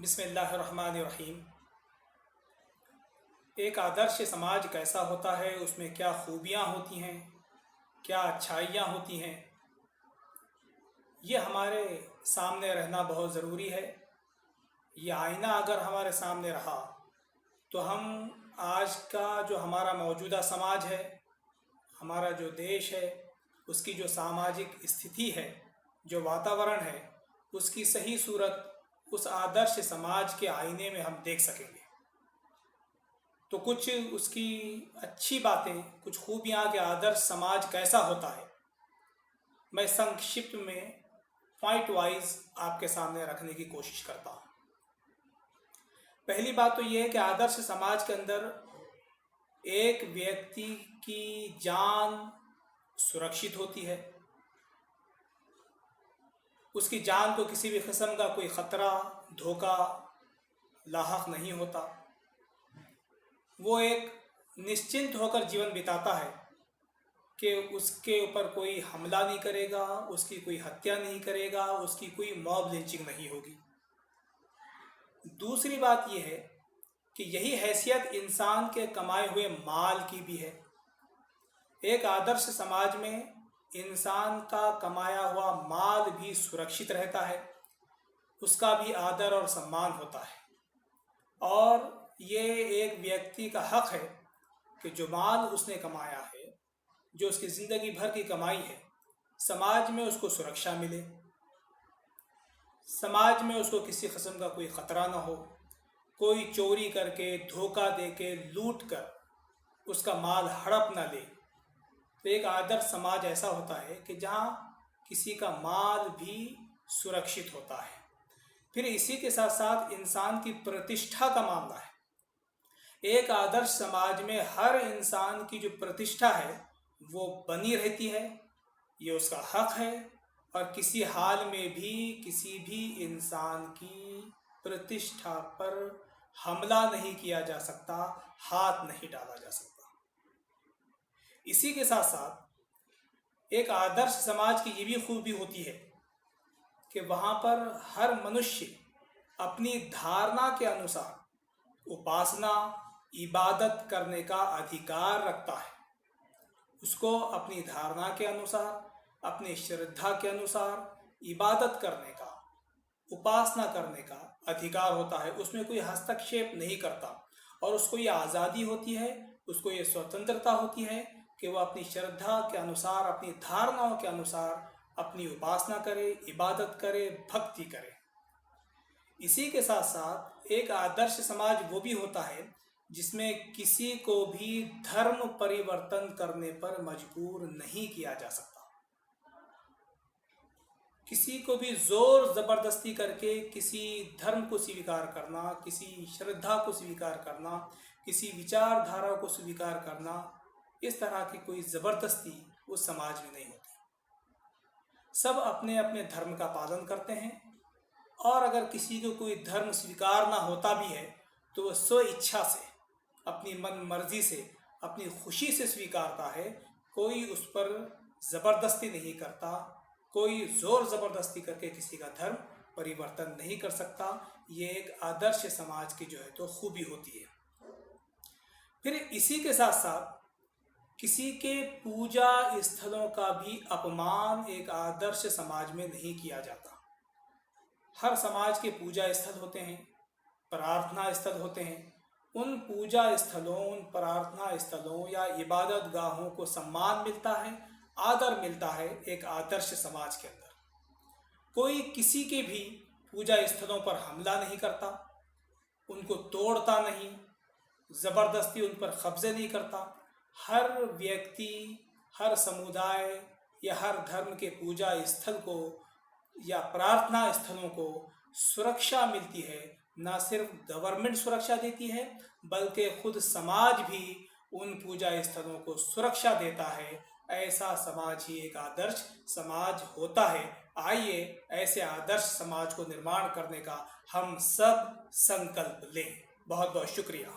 बिस्मिल्लाहिर्रहमानिर्रहीम। एक आदर्श समाज कैसा होता है, उसमें क्या खूबियाँ होती हैं, क्या अच्छाइयाँ होती हैं, ये हमारे सामने रहना बहुत ज़रूरी है। ये आईना अगर हमारे सामने रहा तो हम आज का जो हमारा मौजूदा समाज है, हमारा जो देश है, उसकी जो सामाजिक स्थिति है, जो वातावरण है, उसकी सही सूरत उस आदर्श समाज के आईने में हम देख सकेंगे। तो कुछ उसकी अच्छी बातें, कुछ खूबियाँ कि आदर्श समाज कैसा होता है, मैं संक्षिप्त में पॉइंट वाइज आपके सामने रखने की कोशिश करता हूँ। पहली बात तो ये है कि आदर्श समाज के अंदर एक व्यक्ति की जान सुरक्षित होती है, उसकी जान को किसी भी किस्म का कोई ख़तरा, धोखा लाहक नहीं होता। वो एक निश्चिंत होकर जीवन बिताता है कि उसके ऊपर कोई हमला नहीं करेगा, उसकी कोई हत्या नहीं करेगा, उसकी कोई मॉब लिंचिंग नहीं होगी। दूसरी बात यह है कि यही हैसियत इंसान के कमाए हुए माल की भी है। एक आदर्श समाज में इंसान का कमाया हुआ माल भी सुरक्षित रहता है, उसका भी आदर और सम्मान होता है। और ये एक व्यक्ति का हक है कि जो माल उसने कमाया है, जो उसकी ज़िंदगी भर की कमाई है, समाज में उसको सुरक्षा मिले, समाज में उसको किसी किस्म का कोई ख़तरा ना हो, कोई चोरी करके, धोखा दे के, लूट कर उसका माल हड़प ना ले। तो एक आदर्श समाज ऐसा होता है कि जहाँ किसी का माल भी सुरक्षित होता है। फिर इसी के साथ साथ इंसान की प्रतिष्ठा का मामला है। एक आदर्श समाज में हर इंसान की जो प्रतिष्ठा है वो बनी रहती है, ये उसका हक है। और किसी हाल में भी किसी भी इंसान की प्रतिष्ठा पर हमला नहीं किया जा सकता, हाथ नहीं डाला जा सकता। इसी के साथ साथ एक आदर्श समाज की ये भी खूबी होती है कि वहाँ पर हर मनुष्य अपनी धारणा के अनुसार उपासना, इबादत करने का अधिकार रखता है। उसको अपनी धारणा के अनुसार, अपनी श्रद्धा के अनुसार इबादत करने का, उपासना करने का अधिकार होता है। उसमें कोई हस्तक्षेप नहीं करता और उसको ये आज़ादी होती है, उसको ये स्वतंत्रता होती है कि वह अपनी श्रद्धा के अनुसार, अपनी धारणाओं के अनुसार अपनी उपासना करे, इबादत करे, भक्ति करे। इसी के साथ साथ एक आदर्श समाज वो भी होता है जिसमें किसी को भी धर्म परिवर्तन करने पर मजबूर नहीं किया जा सकता। किसी को भी जोर ज़बरदस्ती करके किसी धर्म को स्वीकार करना, किसी श्रद्धा को स्वीकार करना, किसी विचारधारा को स्वीकार करना, इस तरह की कोई ज़बरदस्ती उस समाज में नहीं होती। सब अपने अपने धर्म का पालन करते हैं और अगर किसी को कोई धर्म स्वीकार ना होता भी है तो वह स्व इच्छा से, अपनी मन मर्जी से, अपनी खुशी से स्वीकारता है। कोई उस पर ज़बरदस्ती नहीं करता, कोई ज़ोर ज़बरदस्ती करके किसी का धर्म परिवर्तन नहीं कर सकता। ये एक आदर्श समाज की जो है तो खूबी होती है। फिर इसी के साथ साथ किसी के पूजा स्थलों का भी अपमान एक आदर्श समाज में नहीं किया जाता। हर समाज के पूजा स्थल होते हैं, प्रार्थना स्थल होते हैं। उन पूजा स्थलों, उन प्रार्थना स्थलों या इबादत गाहों को सम्मान मिलता है, आदर मिलता है एक आदर्श समाज के अंदर। कोई किसी के भी पूजा स्थलों पर हमला नहीं करता, उनको तोड़ता नहीं, ज़बरदस्ती उन पर कब्जे नहीं करता। हर व्यक्ति, हर समुदाय या हर धर्म के पूजा स्थल को या प्रार्थना स्थलों को सुरक्षा मिलती है। ना सिर्फ गवर्नमेंट सुरक्षा देती है बल्कि खुद समाज भी उन पूजा स्थलों को सुरक्षा देता है। ऐसा समाज ही एक आदर्श समाज होता है। आइए ऐसे आदर्श समाज को निर्माण करने का हम सब संकल्प लें। बहुत बहुत शुक्रिया।